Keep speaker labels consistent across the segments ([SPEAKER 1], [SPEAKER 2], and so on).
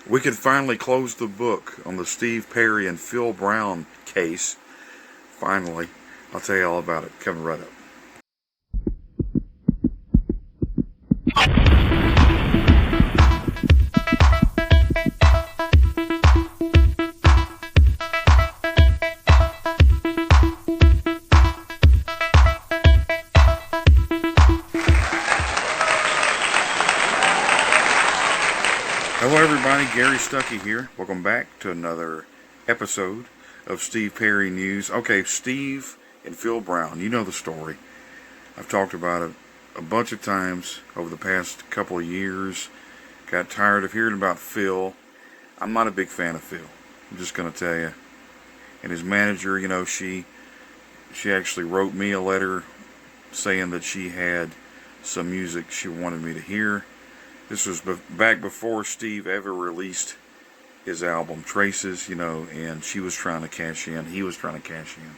[SPEAKER 1] We could finally close the book on the Steve Perry and Phil Brown case. Finally. I'll tell you all about it coming right up. Hello everybody, Gary Stuckey here. Welcome back to another episode of Steve Perry News. Okay, Steve and Phil Brown, you know the story. I've talked about it a bunch of times over the past couple of years. Got tired of hearing about Phil. I'm not a big fan of Phil. I'm just going to tell you. And his manager, you know, she actually wrote me a letter saying that she had some music she wanted me to hear. This was back before Steve ever released his album, Traces, you know, and she was trying to cash in. He was trying to cash in.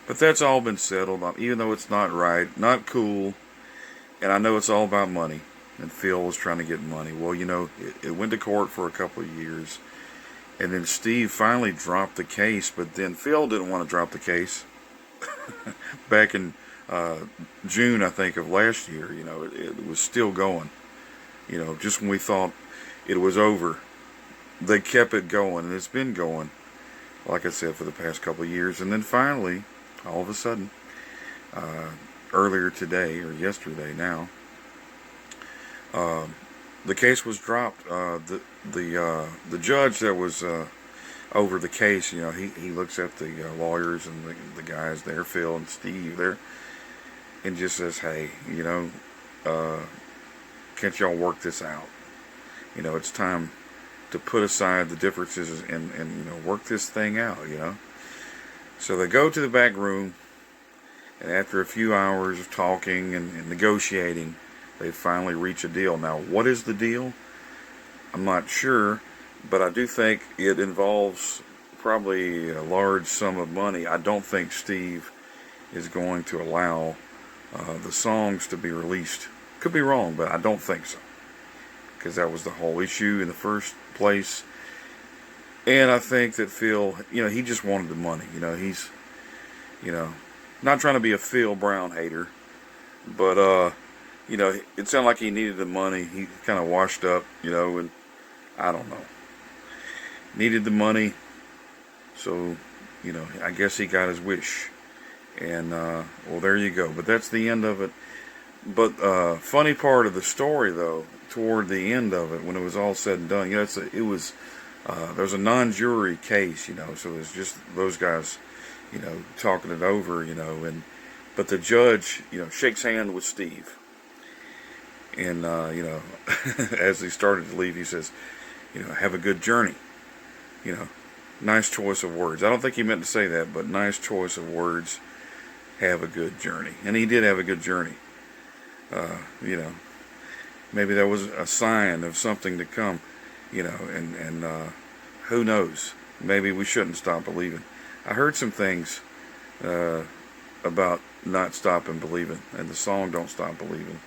[SPEAKER 1] But that's all been settled, even though it's not right, not cool, and I know it's all about money, and Phil was trying to get money. Well, you know, it went to court for a couple of years, and then Steve finally dropped the case, but then Phil didn't want to drop the case. Back in June, I think, of last year, you know, it was still going. You know, just when we thought it was over, they kept it going, and it's been going, like I said, for the past couple of years. And then finally, all of a sudden, earlier today, or yesterday now, the case was dropped. The judge that was over the case, you know, he looks at the lawyers and the guys there, Phil and Steve there, and just says, hey, you know, can't y'all work this out? You know, it's time to put aside the differences and you know, work this thing out, you know. So they go to the back room, and after a few hours of talking and negotiating, they finally reach a deal. Now, what is the deal? I'm not sure, but I do think it involves probably a large sum of money. I don't think Steve is going to allow the songs to be released. Could be wrong, but I don't think so, because that was the whole issue in the first place. And I think that Phil, you know, he just wanted the money. You know, he's, you know, not trying to be a Phil Brown hater, but you know, it sounded like he needed the money. He kind of washed up, you know, and I don't know, needed the money. So, you know, I guess he got his wish, and well, there you go. But that's the end of it. But funny part of the story, though, toward the end of it, when it was all said and done, you know, there was a non-jury case, you know, so it was just those guys, you know, talking it over, you know, but the judge, you know, shakes hand with Steve, and you know, as he started to leave, he says, you know, have a good journey, you know, nice choice of words. I don't think he meant to say that, but nice choice of words. Have a good journey, and he did have a good journey. You know, maybe that was a sign of something to come, you know, and who knows, maybe we shouldn't stop believing. I heard some things about not stopping believing, and the song Don't Stop Believing,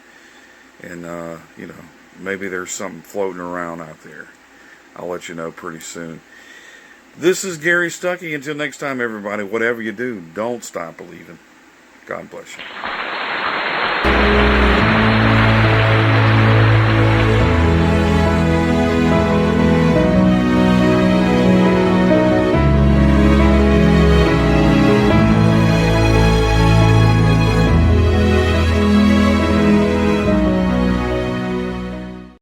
[SPEAKER 1] and you know, maybe there's something floating around out there. I'll let you know pretty soon. This is Gary Stuckey. Until next time, everybody, whatever you do, don't stop believing. God bless you.